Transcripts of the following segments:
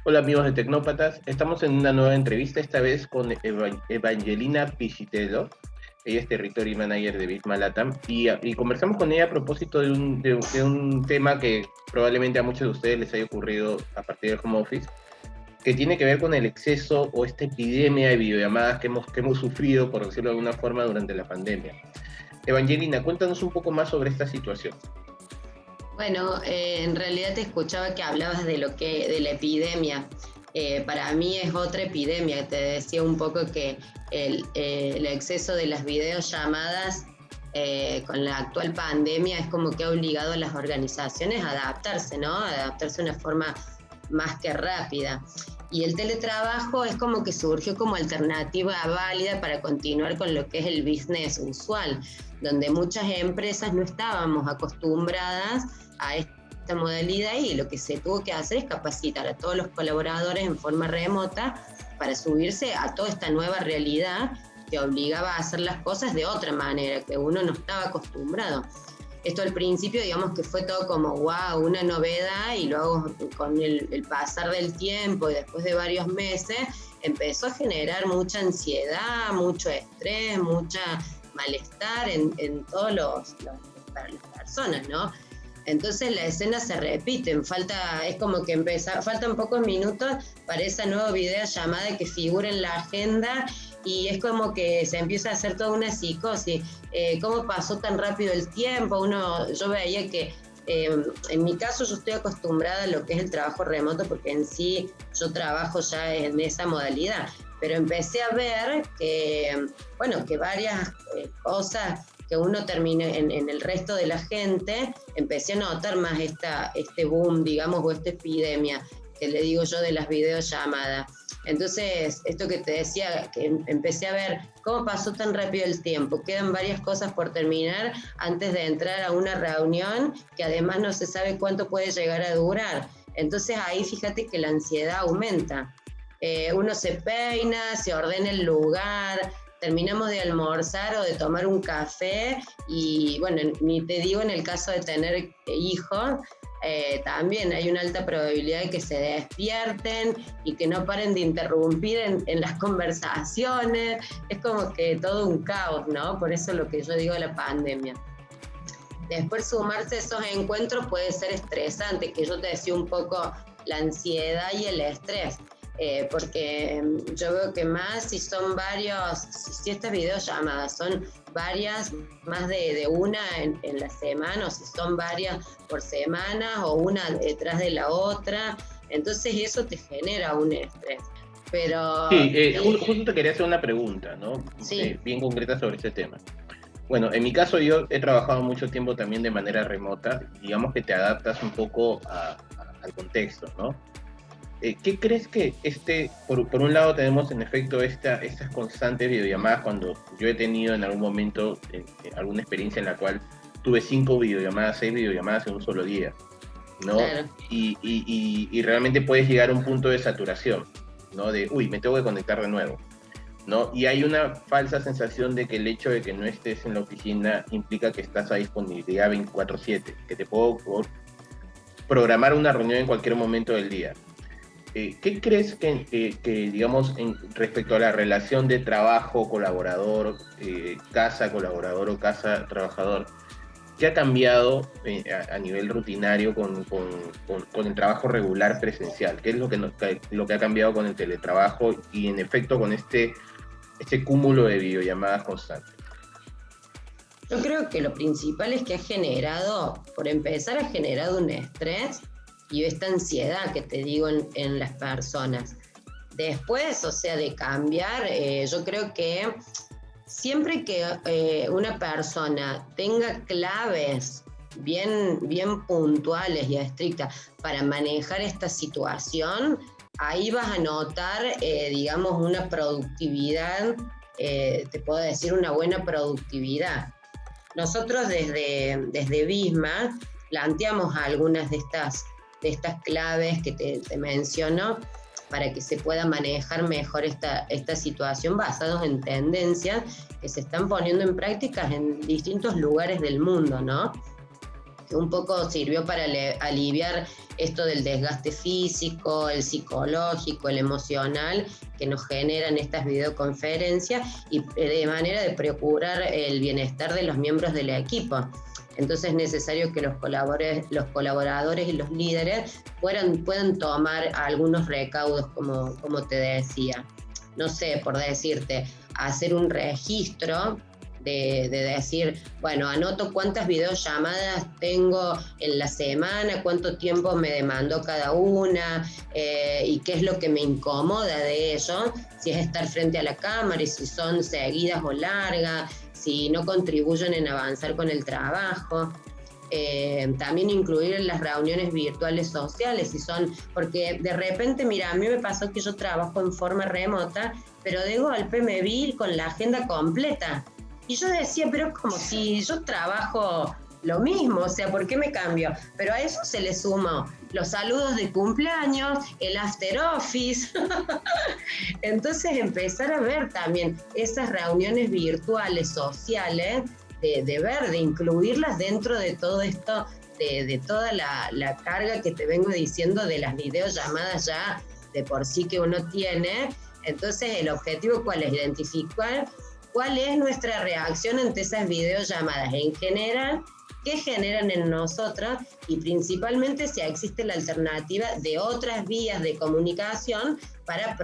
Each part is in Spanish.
Hola amigos de Tecnópatas, estamos en una nueva entrevista, esta vez con Evangelina Pichitelo. Ella es Territory Manager de Visma Latam y conversamos con ella a propósito de un tema que probablemente a muchos de ustedes les haya ocurrido a partir del home office, que tiene que ver con el exceso o esta epidemia de videollamadas que hemos sufrido, por decirlo de alguna forma, durante la pandemia. Evangelina, cuéntanos un poco más sobre esta situación. Bueno, en realidad te escuchaba que hablabas de de la epidemia. Para mí es otra epidemia. Te decía un poco que el exceso de las videollamadas con la actual pandemia es como que ha obligado a las organizaciones a adaptarse, ¿no? A adaptarse de una forma más que rápida. Y el teletrabajo es como que surgió como alternativa válida para continuar con lo que es el business usual, donde muchas empresas no estábamos acostumbradas a esta modalidad y lo que se tuvo que hacer es capacitar a todos los colaboradores en forma remota para subirse a toda esta nueva realidad que obligaba a hacer las cosas de otra manera, que uno no estaba acostumbrado. Esto al principio, digamos que fue todo como wow, una novedad, y luego con el pasar del tiempo y después de varios meses empezó a generar mucha ansiedad, mucho estrés, mucha malestar en todos para las personas, ¿no? Entonces la escena se repite, es como que faltan pocos minutos para esa nueva videollamada que figura en la agenda, y es como que se empieza a hacer toda una psicosis. ¿Cómo pasó tan rápido el tiempo? Yo veía que en mi caso yo estoy acostumbrada a lo que es el trabajo remoto, porque en sí yo trabajo ya en esa modalidad, pero empecé a ver que varias cosas que uno termina en el resto de la gente, empecé a notar más este boom, digamos, o esta epidemia, que le digo yo, de las videollamadas. Entonces, esto que te decía, que empecé a ver cómo pasó tan rápido el tiempo, quedan varias cosas por terminar antes de entrar a una reunión, que además no se sabe cuánto puede llegar a durar. Entonces ahí fíjate que la ansiedad aumenta. Uno se peina, se ordena el lugar, terminamos de almorzar o de tomar un café, y bueno, ni te digo en el caso de tener hijos, también hay una alta probabilidad de que se despierten y que no paren de interrumpir en las conversaciones. Es como que todo un caos, ¿no? Por eso lo que yo digo de la pandemia. Después sumarse a esos encuentros puede ser estresante, que yo te decía un poco la ansiedad y el estrés. Porque yo veo que más si son si estas videollamadas son varias, más de una en la semana, o si son varias por semana o una detrás de la otra, entonces eso te genera un estrés. Pero Sí, justo te quería hacer una pregunta, ¿no? Sí. Bien concreta sobre este tema. Bueno, en mi caso yo he trabajado mucho tiempo también de manera remota, digamos que te adaptas un poco al contexto, ¿no? ¿Qué crees que por un lado tenemos en efecto estas constantes videollamadas, cuando yo he tenido en algún momento alguna experiencia en la cual tuve 5 videollamadas, 6 videollamadas en un solo día, ¿no? Claro. Y realmente puedes llegar a un punto de saturación, ¿no? Me tengo que conectar de nuevo, ¿no? Y hay una falsa sensación de que el hecho de que no estés en la oficina implica que estás a disponibilidad 24/7, que te puedo programar una reunión en cualquier momento del día. ¿Qué crees que digamos, respecto a la relación de trabajo-colaborador, casa-colaborador o casa-trabajador, qué ha cambiado a nivel rutinario con el trabajo regular presencial? ¿Qué es lo que ha cambiado con el teletrabajo y en efecto con este cúmulo de videollamadas constantes? Yo creo que lo principal es que por empezar, ha generado un estrés y esta ansiedad que te digo en las personas. Después, o sea, de cambiar, yo creo que siempre que una persona tenga claves bien puntuales y estrictas para manejar esta situación, ahí vas a notar, digamos, una productividad, te puedo decir una buena productividad. Nosotros desde Visma planteamos algunas de estas claves que te menciono para que se pueda manejar mejor esta situación, basados en tendencias que se están poniendo en prácticas en distintos lugares del mundo, ¿no? Que un poco sirvió para aliviar esto del desgaste físico, el psicológico, el emocional que nos generan estas videoconferencias y de manera de procurar el bienestar de los miembros del equipo. Entonces es necesario que los colaboradores y los líderes puedan tomar algunos recaudos, como te decía. No sé, por decirte, hacer un registro de decir, bueno, anoto cuántas videollamadas tengo en la semana, cuánto tiempo me demandó cada una, y qué es lo que me incomoda de ello, si es estar frente a la cámara y si son seguidas o largas, si no contribuyen en avanzar con el trabajo. También incluir en las reuniones virtuales sociales, si son, porque de repente, mira, a mí me pasó que yo trabajo en forma remota, pero de golpe me vi con la agenda completa. Y yo decía, pero es como si yo trabajo lo mismo, o sea, ¿por qué me cambio? Pero a eso se le sumó los saludos de cumpleaños, el after office. Entonces empezar a ver también esas reuniones virtuales sociales, de incluirlas dentro de todo esto, de toda la carga que te vengo diciendo de las videollamadas ya de por sí que uno tiene. Entonces el objetivo, ¿cuál es? Identificar cuál es nuestra reacción ante esas videollamadas en general, qué generan en nosotros y principalmente si existe la alternativa de otras vías de comunicación para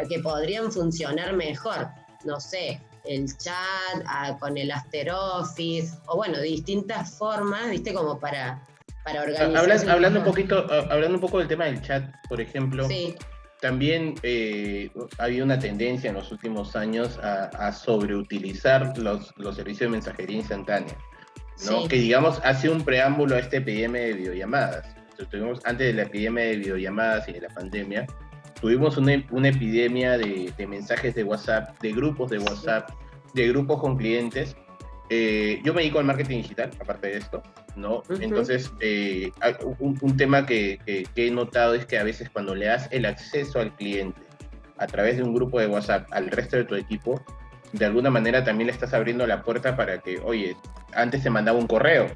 que podrían funcionar mejor. No sé, el chat con el after office, o bueno, distintas formas, ¿viste? Como para organizar. Hablando un poco del tema del chat, por ejemplo. Sí. También había una tendencia en los últimos años a sobreutilizar los servicios de mensajería instantánea, ¿no? Sí. Que digamos hace un preámbulo a esta epidemia de videollamadas. Entonces, antes de la epidemia de videollamadas y de la pandemia, tuvimos una epidemia de mensajes de WhatsApp, de grupos de WhatsApp, de grupos con clientes. Yo me dedico al marketing digital, aparte de esto, ¿no? Uh-huh. Entonces, un tema que he notado es que a veces cuando le das el acceso al cliente a través de un grupo de WhatsApp al resto de tu equipo, de alguna manera también le estás abriendo la puerta para que, oye, antes te mandaba un correo,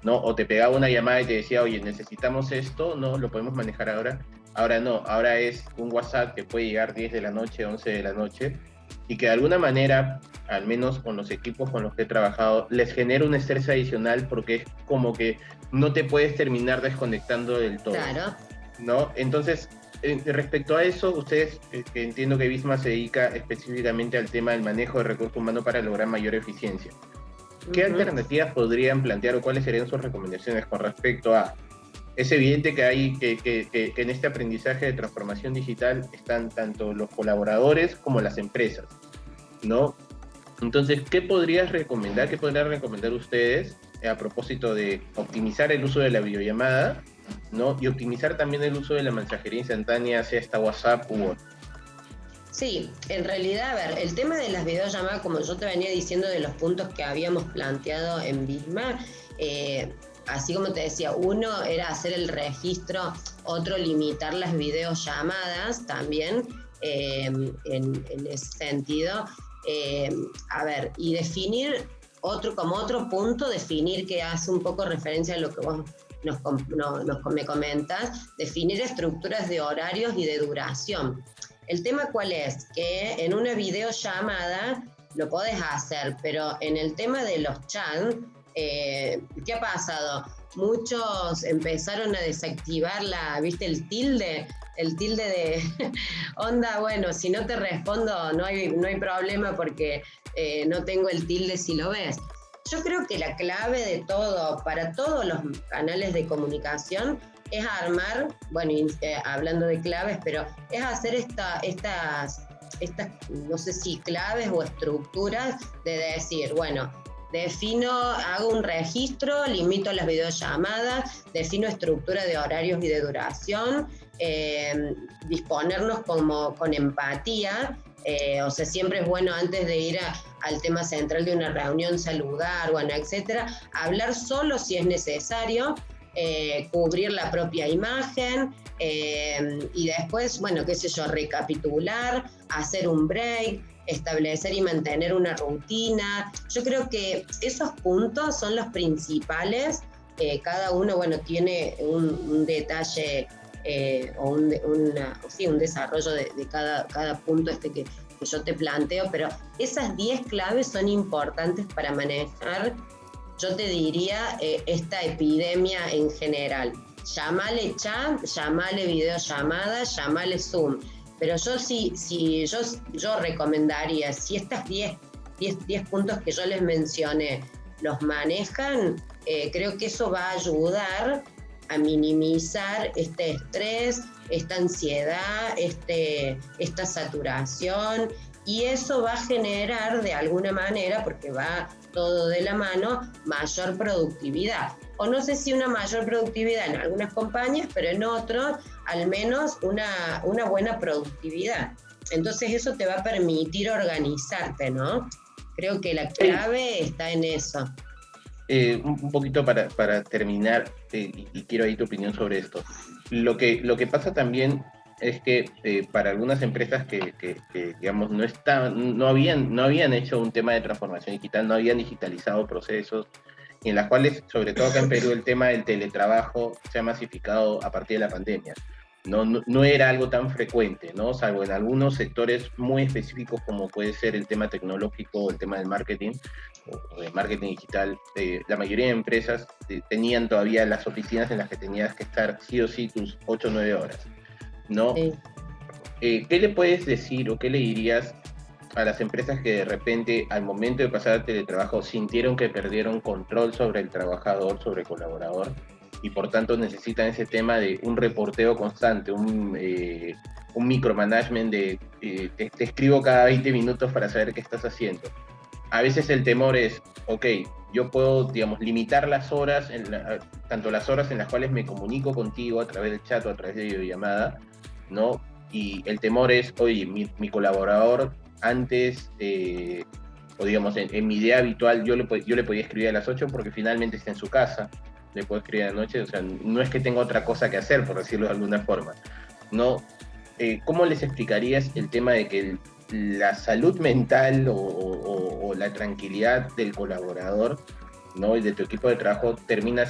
¿no? O te pegaba una llamada y te decía, oye, necesitamos esto, ¿no? Lo podemos manejar ahora. Ahora no, ahora es un WhatsApp que puede llegar 10 de la noche, 11 de la noche, y que de alguna manera, al menos con los equipos con los que he trabajado, les genera un estrés adicional porque es como que no te puedes terminar desconectando del todo. Claro. ¿No? Entonces, respecto a eso, ustedes, que entiendo que Visma se dedica específicamente al tema del manejo de recursos humanos para lograr mayor eficiencia. ¿Qué alternativas podrían plantear o cuáles serían sus recomendaciones con respecto a... Es evidente que hay que en este aprendizaje de transformación digital están tanto los colaboradores como las empresas, ¿no? Entonces, ¿qué podrían recomendar ustedes a propósito de optimizar el uso de la videollamada, ¿no? Y optimizar también el uso de la mensajería instantánea, sea esta WhatsApp u otro? Sí, en realidad, a ver, el tema de las videollamadas, como yo te venía diciendo de los puntos que habíamos planteado en Visma, así como te decía, uno era hacer el registro, otro limitar las videollamadas también, en ese sentido. A ver, y definir como otro punto, definir que hace un poco referencia a lo que vos me comentas, definir estructuras de horarios y de duración. El tema ¿cuál es? Que en una videollamada lo podés hacer, pero en el tema de los chats, ¿qué ha pasado? Muchos empezaron a desactivar ¿viste? El tilde de onda, bueno, si no te respondo no hay problema porque no tengo el tilde si lo ves. Yo creo que la clave de todo, para todos los canales de comunicación, es armar, bueno, hablando de claves, pero es hacer estas, no sé si claves o estructuras de decir, bueno, hago un registro, limito las videollamadas, defino estructura de horarios y de duración, disponernos con empatía, o sea, siempre es bueno antes de ir al tema central de una reunión saludar, bueno, etcétera, hablar solo si es necesario, cubrir la propia imagen, y después, bueno, qué sé yo, recapitular, hacer un break, establecer y mantener una rutina. Yo creo que esos puntos son los principales cada uno, bueno, tiene un detalle o un desarrollo de cada punto que yo te planteo, pero esas 10 claves son importantes para manejar, yo te diría, esta epidemia en general. Llámale chat, llámale videollamada, llámale Zoom. Pero yo recomendaría, si estas 10 puntos que yo les mencioné los manejan, creo que eso va a ayudar a minimizar este estrés, esta ansiedad, esta saturación, y eso va a generar de alguna manera, porque va todo de la mano, mayor productividad. O no sé si una mayor productividad en algunas compañías, pero en otros al menos una buena productividad. Entonces eso te va a permitir organizarte, ¿no? Creo que la clave está en eso. Un poquito para terminar, y quiero ahí tu opinión sobre esto. Lo que pasa también es que para algunas empresas que digamos no habían hecho un tema de transformación digital, no habían digitalizado procesos, en las cuales, sobre todo acá en Perú, el tema del teletrabajo se ha masificado a partir de la pandemia. No era algo tan frecuente, ¿no? Salvo en algunos sectores muy específicos, como puede ser el tema tecnológico o el tema del marketing, o del marketing digital. La mayoría de empresas tenían todavía las oficinas en las que tenías que estar sí o sí tus 8 o 9 horas, ¿no? Sí. ¿Qué le puedes decir o qué le dirías a las empresas que de repente, al momento de pasar al teletrabajo, sintieron que perdieron control sobre el trabajador, sobre el colaborador, y por tanto necesitan ese tema de un reporteo constante, un micromanagement de te escribo cada 20 minutos para saber qué estás haciendo? A veces el temor es, ok, yo puedo, digamos, limitar las horas, tanto las horas en las cuales me comunico contigo a través del chat o a través de videollamada, ¿no? Y el temor es, oye, mi colaborador antes, o digamos, en mi idea habitual, yo le podía escribir a las 8 porque finalmente está en su casa, le puedo escribir a la noche, o sea, no es que tenga otra cosa que hacer, por decirlo de alguna forma, ¿no? ¿Cómo les explicarías el tema de que la salud mental o la tranquilidad del colaborador, ¿no? Y de tu equipo de trabajo termina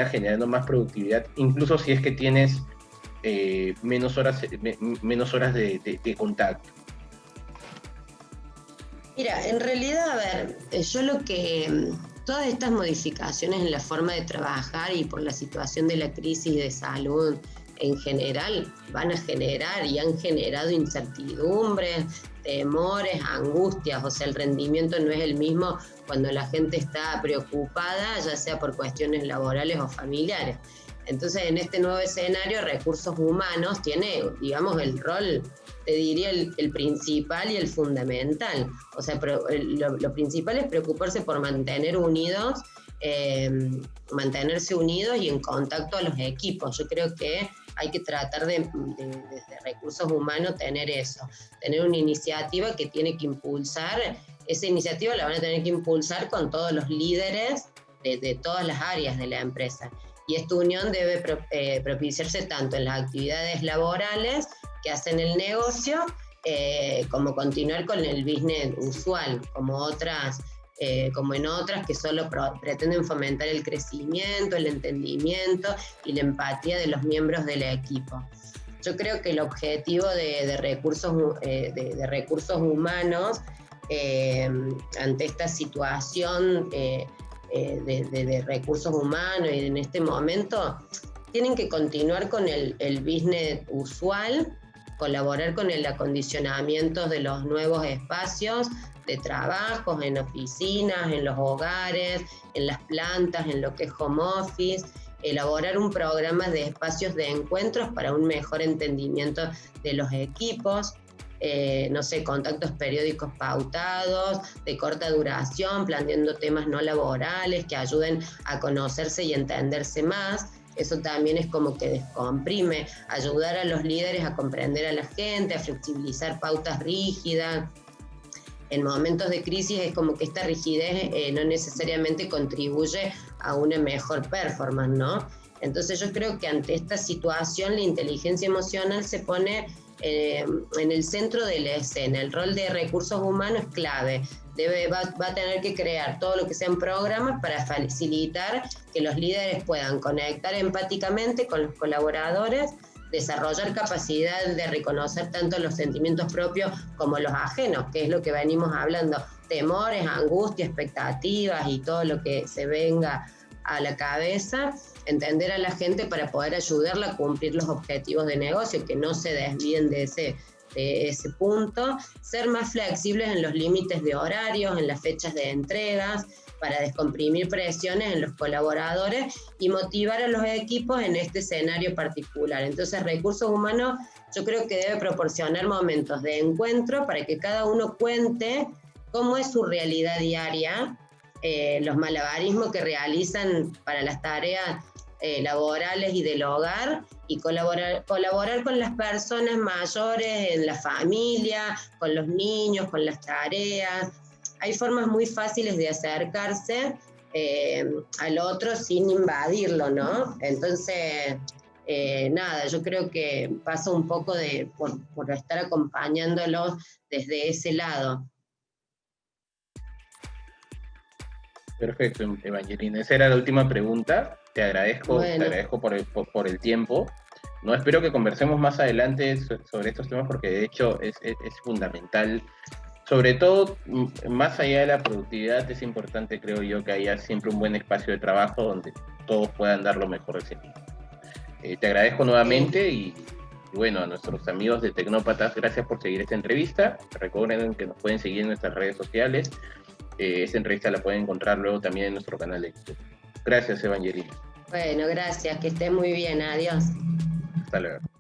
generando más productividad, incluso si es que tienes menos horas de contacto? Mira, en realidad, a ver, todas estas modificaciones en la forma de trabajar y por la situación de la crisis de salud en general van a generar y han generado incertidumbres, temores, angustias, o sea, el rendimiento no es el mismo cuando la gente está preocupada, ya sea por cuestiones laborales o familiares. Entonces, en este nuevo escenario, recursos humanos tiene, digamos, el rol, te diría, el principal y el fundamental. O sea, lo principal es preocuparse por mantenerse unidos y en contacto a los equipos. Yo creo que hay que tratar desde recursos humanos tener eso, tener una iniciativa que tiene que impulsar. Esa iniciativa la van a tener que impulsar con todos los líderes de todas las áreas de la empresa. Y esta unión debe propiciarse tanto en las actividades laborales que hacen el negocio, como continuar con el business usual, como en otras que solo pretenden fomentar el crecimiento, el entendimiento y la empatía de los miembros del equipo. Yo creo que el objetivo de recursos humanos ante esta situación de recursos humanos y en este momento tienen que continuar con el business usual, colaborar con el acondicionamiento de los nuevos espacios de trabajos, en oficinas, en los hogares, en las plantas, en lo que es home office, elaborar un programa de espacios de encuentros para un mejor entendimiento de los equipos, contactos periódicos pautados, de corta duración, planteando temas no laborales que ayuden a conocerse y entenderse más. Eso también es como que descomprime, ayudar a los líderes a comprender a la gente, a flexibilizar pautas rígidas. En momentos de crisis es como que esta rigidez no necesariamente contribuye a una mejor performance, ¿no? Entonces yo creo que ante esta situación la inteligencia emocional se pone en el centro de la escena. El rol de recursos humanos es clave, va a tener que crear todo lo que sean programas para facilitar que los líderes puedan conectar empáticamente con los colaboradores, desarrollar capacidad de reconocer tanto los sentimientos propios como los ajenos, que es lo que venimos hablando, temores, angustias, expectativas y todo lo que se venga a la cabeza, entender a la gente para poder ayudarla a cumplir los objetivos de negocio, que no se desvíen de ese punto, ser más flexibles en los límites de horarios, en las fechas de entregas, para descomprimir presiones en los colaboradores y motivar a los equipos en este escenario particular. Entonces, recursos humanos yo creo que debe proporcionar momentos de encuentro para que cada uno cuente cómo es su realidad diaria, los malabarismos que realizan para las tareas laborales y del hogar, y colaborar con las personas mayores en la familia, con los niños, con las tareas. Hay formas muy fáciles de acercarse al otro sin invadirlo, ¿no? Entonces, nada, yo creo que pasa un poco por estar acompañándolos desde ese lado. Perfecto, Evangelina. Esa era la última pregunta. Te agradezco, Bueno. te agradezco por el tiempo. No, espero que conversemos más adelante sobre estos temas porque de hecho es fundamental. Sobre todo, más allá de la productividad, es importante, creo yo, que haya siempre un buen espacio de trabajo donde todos puedan dar lo mejor de sí mismos. Te agradezco nuevamente y bueno, a nuestros amigos de Tecnópatas, gracias por seguir esta entrevista. Recuerden que nos pueden seguir en nuestras redes sociales. Esta entrevista la pueden encontrar luego también en nuestro canal de YouTube. Gracias, Evangelina. Bueno, gracias, que esté muy bien, adiós. Hasta luego.